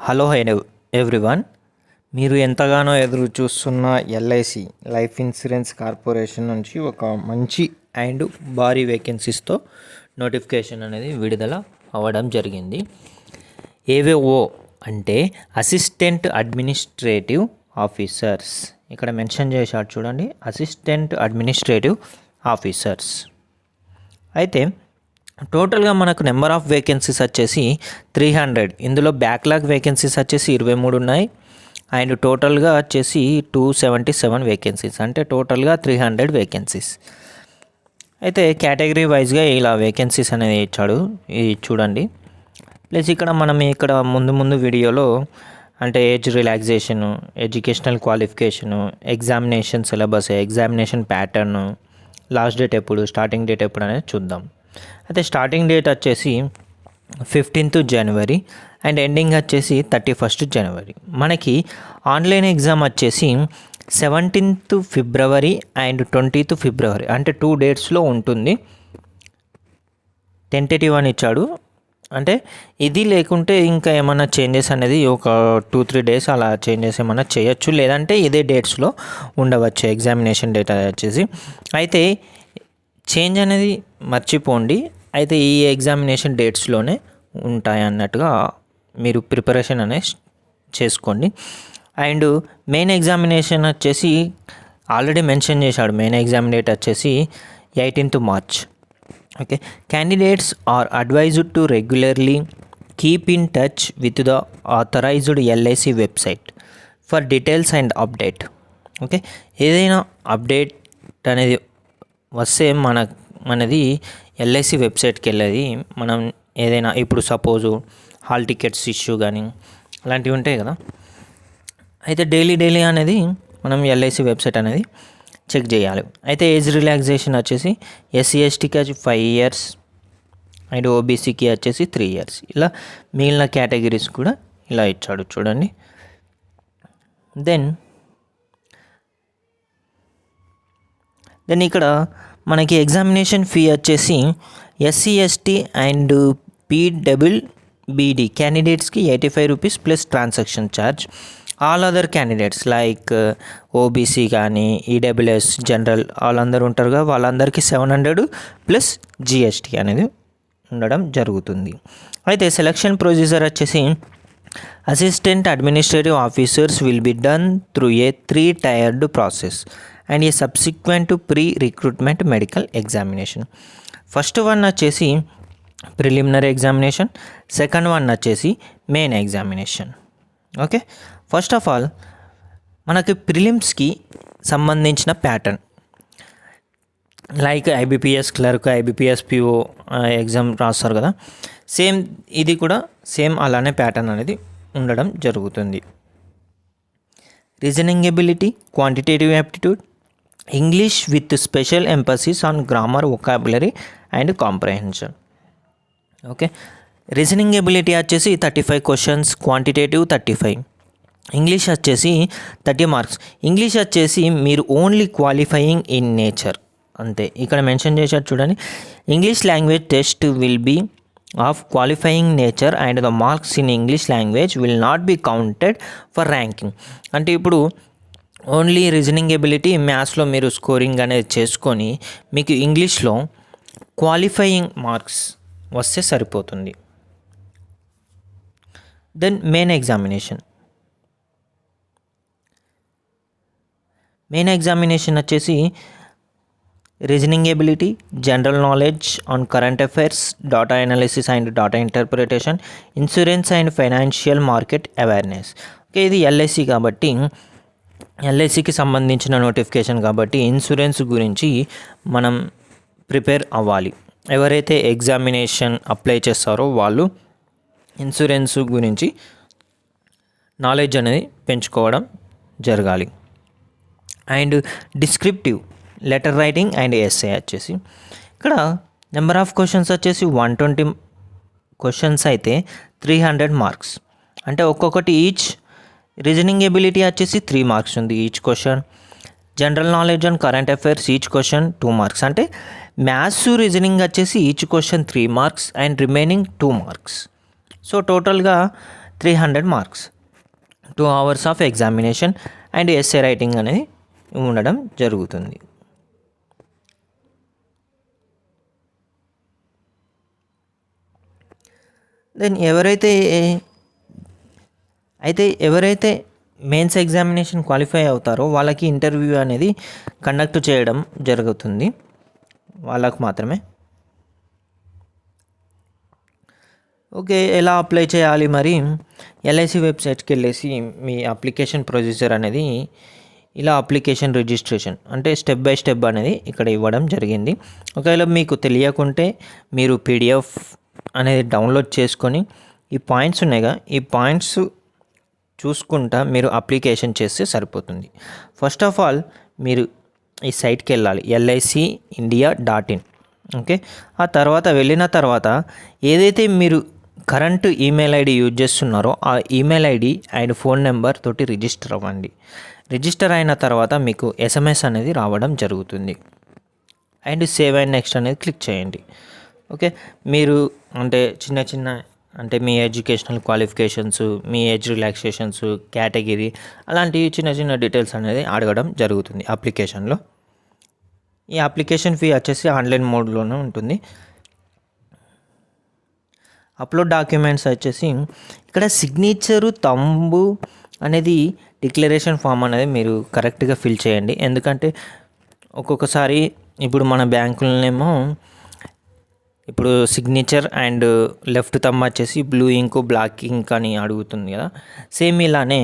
Hello everyone. మీరు ఎంతగానో ఎదురు చూస్తున్న ఎల్ఐసి లైఫ్ ఇన్సూరెన్స్ కార్పొరేషన్ నుంచి ఒక మంచి అండ్ భారీ వేకెన్సీస్తో నోటిఫికేషన్ అనేది విడుదల అవ్వడం జరిగింది. ఏవేఓ అంటే అసిస్టెంట్ అడ్మినిస్ట్రేటివ్ ఆఫీసర్స్. ఇక్కడ మెన్షన్ చేశాడు చూడండి, అసిస్టెంట్ అడ్మినిస్ట్రేటివ్ ఆఫీసర్స్. అయితే టోటల్గా మనకు నెంబర్ ఆఫ్ వేకెన్సీస్ వచ్చేసి 300. ఇందులో బ్యాక్లాగ్ వేకెన్సీస్ వచ్చేసి 23 ఉన్నాయి అండ్ టోటల్గా వచ్చేసి 277 వేకెన్సీస్, అంటే టోటల్గా 300 వేకెన్సీస్. అయితే కేటగిరీ వైజ్గా ఇలా వేకెన్సీస్ అనేది ఇచ్చాడు, ఇది చూడండి. ప్లస్ ఇక్కడ ముందు వీడియోలో అంటే age relaxation, educational qualification, examination syllabus, examination pattern, last date ఎప్పుడు, స్టార్టింగ్ డేట్ ఎప్పుడు అనేది చూద్దాం. అయితే స్టార్టింగ్ డేట్ వచ్చేసి 15th జనవరి అండ్ ఎండింగ్ వచ్చేసి 31st జనవరి. మనకి ఆన్లైన్ ఎగ్జామ్ వచ్చేసి 17th ఫిబ్రవరి అండ్ 20th ఫిబ్రవరి, అంటే 2 డేట్స్లో ఉంటుంది. టెంటేటివ్ అని ఇచ్చాడు, అంటే ఇది లేకుంటే ఇంకా ఏమైనా చేంజెస్ అనేది ఒక 2-3 డేస్ అలా చేంజెస్ ఏమైనా చేయొచ్చు, లేదంటే ఇదే డేట్స్లో ఉండవచ్చు ఎగ్జామినేషన్ డేట్ వచ్చేసి. అయితే చేంజ్ అనేది మర్చిపోండి, అయితే ఈ ఎగ్జామినేషన్ డేట్స్లోనే ఉంటాయి అన్నట్టుగా మీరు ప్రిపరేషన్ అనేది చేసుకోండి. అండ్ మెయిన్ ఎగ్జామినేషన్ వచ్చేసి ఆల్రెడీ మెన్షన్ చేశాడు, మెయిన్ ఎగ్జామ్ డేట్ వచ్చేసి 18th March. Okay, candidates are advised to regularly keep in touch with the authorised LIC website for details and update. Okay, ఏదైనా update అనేది వస్తే మనది LIC వెబ్సైట్కి వెళ్ళేది. మనం ఏదైనా ఇప్పుడు సపోజు హాల్ టికెట్స్ ఇష్యూ కానీ అలాంటివి ఉంటాయి కదా, అయితే డైలీ అనేది మనం ఎల్ఐసి వెబ్సైట్ అనేది చెక్ చేయాలి. అయితే ఏజ్ రిలాక్సేషన్ వచ్చేసి ఎస్సీ ఎస్టీకి వచ్చి 5 years అండ్ ఓబీసీకి వచ్చేసి 3 years. ఇలా మిగిలిన కేటగిరీస్ కూడా ఇలా ఇచ్చాడు చూడండి. దెన్ ఇక్కడ మనకి ఎగ్జామినేషన్ ఫీ వచ్చేసి ఎస్సీ ఎస్టీ అండ్ పీడబ్ల్యూబీడీ క్యాండిడేట్స్కి 85 rupees plus transaction charge. All other candidates like OBC కానీ ఈడబ్ల్యూఎస్ జనరల్ వాళ్ళందరూ ఉంటారు కదా, వాళ్ళందరికీ 700 ప్లస్ జిఎస్టీ అనేది ఉండడం జరుగుతుంది. అయితే సెలక్షన్ ప్రొసీజర్ వచ్చేసి assistant administrative officers will be done through a 3-tiered process and A subsequent pre recruitment medical examination. First one వచ్చేసి ప్రిలిమినరీ ఎగ్జామినేషన్, సెకండ్ వన్ వచ్చేసి main examination. Okay, first of all మనకి ప్రిలిమ్స్కి సంబంధించిన pattern like IBPS clerk, IBPS PO exam రాస్తారు కదా, same ఇది కూడా same అలానే pattern అనేది ఉండడం జరుగుతుంది. Reasoning ability, quantitative aptitude, English with special emphasis on grammar, vocabulary and comprehension. Okay, reasoning ability వచ్చేసి 35 questions, క్వాంటిటేటివ్ 35, ఇంగ్లీష్ వచ్చేసి 30 marks. ఇంగ్లీష్ వచ్చేసి మీరు ఓన్లీ క్వాలిఫైయింగ్ ఇన్ నేచర్ అంతే. ఇక్కడ మెన్షన్ చేశారు చూడండి, English language test will be of qualifying nature and the marks in English language will not be counted for ranking. అంటే ఇప్పుడు ఓన్లీ రీజనింగ్ ఎబిలిటీ, మ్యాథ్స్లో మీరు స్కోరింగ్ అనేది చేసుకొని మీకు ఇంగ్లీష్లో క్వాలిఫైయింగ్ మార్క్స్ వస్తే సరిపోతుంది. దెన్ మెయిన్ ఎగ్జామినేషన్ వచ్చేసి reasoning ability, general knowledge on current affairs, data analysis and data interpretation, insurance and financial market awareness. Okay, ఇది ఎల్ఐసి కాబట్టి ఎల్ఐసికి సంబంధించిన నోటిఫికేషన్ కాబట్టి ఇన్సూరెన్స్ గురించి మనం ప్రిపేర్ అవ్వాలి. ఎవరైతే ఎగ్జామినేషన్ అప్లై చేస్తారో వాళ్ళు ఇన్సూరెన్స్ గురించి నాలెడ్జ్ అనేది పెంచుకోవడం జరగాలి. And descriptive, letter writing and essay వచ్చేసి ఇక్కడ నెంబర్ ఆఫ్ క్వశ్చన్స్ వచ్చేసి 120 questions అయితే 300 marks, అంటే ఒక్కొక్కటి ఈచ్. రీజనింగ్ ఎబిలిటీ వచ్చేసి 3 marks ఉంది each question. General knowledge and current affairs each question 2 marks, అంటే మ్యాథ్స్ రీజనింగ్ వచ్చేసి each question 3 marks and remaining 2 marks. So టోటల్గా 300 marks, 2 hours of examination and essay writing అనేది ఉండడం జరుగుతుంది. దెన్ ఎవరైతే mains examination qualify అవుతారో వాళ్ళకి ఇంటర్వ్యూ అనేది కండక్ట్ చేయడం జరుగుతుంది, వాళ్ళకు మాత్రమే. ఓకే, ఎలా అప్లై చేయాలి మరి? ఎల్ఐసి వెబ్సైట్కి వెళ్ళేసి మీ అప్లికేషన్ ప్రొసీజర్ అనేది ఇలా అప్లికేషన్ రిజిస్ట్రేషన్ అంటే స్టెప్ బై స్టెప్ అనేది ఇక్కడ ఇవ్వడం జరిగింది. ఒకవేళ మీకు తెలియకుంటే మీరు పీడిఎఫ్ అనేది డౌన్లోడ్ చేసుకొని ఈ పాయింట్స్ ఉన్నాయిగా, ఈ పాయింట్స్ చూసుకుంటా మీరు అప్లికేషన్ చేస్తే సరిపోతుంది. ఫస్ట్ ఆఫ్ ఆల్ మీరు ఈ సైట్కి వెళ్ళాలి, LICindia.in. ఓకే, ఆ తర్వాత వెళ్ళిన తర్వాత ఏదైతే మీరు కరెంట్ ఈమెయిల్ ఐడి యూజ్ చేస్తున్నారో ఆ email ID and phone number తోటి రిజిస్టర్ అవ్వండి. రిజిస్టర్ అయిన తర్వాత మీకు SMS అనేది రావడం జరుగుతుంది అండ్ సేవ్ అండ్ నెక్స్ట్ అనేది క్లిక్ చేయండి. ఓకే, మీరు అంటే మీ ఎడ్యుకేషనల్ క్వాలిఫికేషన్స్, మీ ఏజ్ రిలాక్సేషన్స్, కేటగిరీ అలాంటివి చిన్న డీటెయిల్స్ అనేది అడగడం జరుగుతుంది అప్లికేషన్లో. ఈ అప్లికేషన్ ఫీ వచ్చేసి ఆన్లైన్ మోడ్లోనే ఉంటుంది. అప్లోడ్ డాక్యుమెంట్స్ వచ్చేసి ఇక్కడ సిగ్నేచరు, తంబు అనేది డిక్లరేషన్ ఫామ్ అనేది మీరు కరెక్ట్గా ఫిల్ చేయండి. ఎందుకంటే ఒక్కొక్కసారి ఇప్పుడు మన బ్యాంకులనేమో ఇప్పుడు సిగ్నేచర్ అండ్ లెఫ్ట్ థంబ్ వచ్చేసి బ్లూ ఇంక్, బ్లాక్ ఇంక్ అని అడుగుతుంది కదా, సేమ్ ఇలానే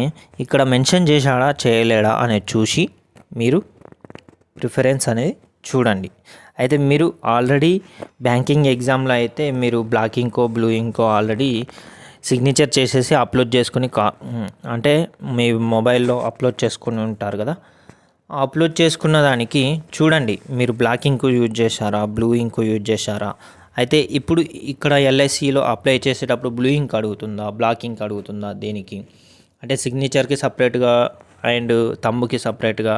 ఇక్కడ మెన్షన్ చేశాడా చేయలేడా అనేది చూసి మీరు ప్రిఫరెన్స్ అనేది చూడండి. అయితే మీరు ఆల్రెడీ బ్యాంకింగ్ ఎగ్జామ్లో అయితే మీరు బ్లాక్ ఇంకో బ్లూ ఇంకో ఆల్రెడీ సిగ్నేచర్ చేసేసి అప్లోడ్ చేసుకుని అంటే మీ మొబైల్లో అప్లోడ్ చేసుకుని ఉంటారు కదా, అప్లోడ్ చేసుకున్న దానికి చూడండి మీరు బ్లాక్ ఇంక్ యూజ్ చేశారా, బ్లూ ఇంక్ యూజ్ చేశారా. అయితే ఇప్పుడు ఇక్కడ LICలో అప్లై చేసేటప్పుడు బ్లూ ఇంక్ అడుగుతుందా, బ్లాక్ ఇంక్ అడుగుతుందా, దేనికి అంటే సిగ్నేచర్కి సపరేట్గా అండ్ తంబుకి సపరేట్గా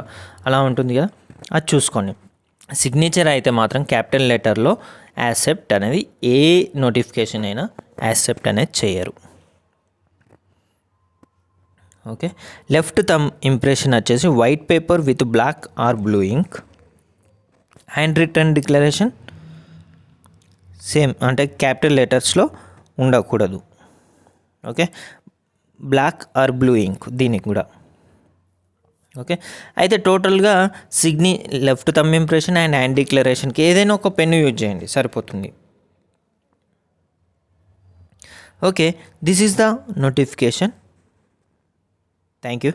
అలా ఉంటుంది కదా, అది చూసుకోండి. సిగ్నేచర్ అయితే మాత్రం క్యాపిటల్ లెటర్లో యాక్సెప్ట్ అనేది ఏ నోటిఫికేషన్ అయినా యాక్సెప్ట్ అనేది చేయరు. ఓకే, లెఫ్ట్ థంబ్ ఇంప్రెషన్ వచ్చేసి white paper with black or blue ink. Hand written declaration same అంటే క్యాపిటల్ లెటర్స్లో ఉండకూడదు. Okay, black or blue ink దీనికి కూడా. ఓకే, అయితే టోటల్గా left thumb impression and hand డిక్లరేషన్కి ఏదైనా ఒక పెన్ను యూజ్ చేయండి సరిపోతుంది. Okay, this is the notification. Thank you.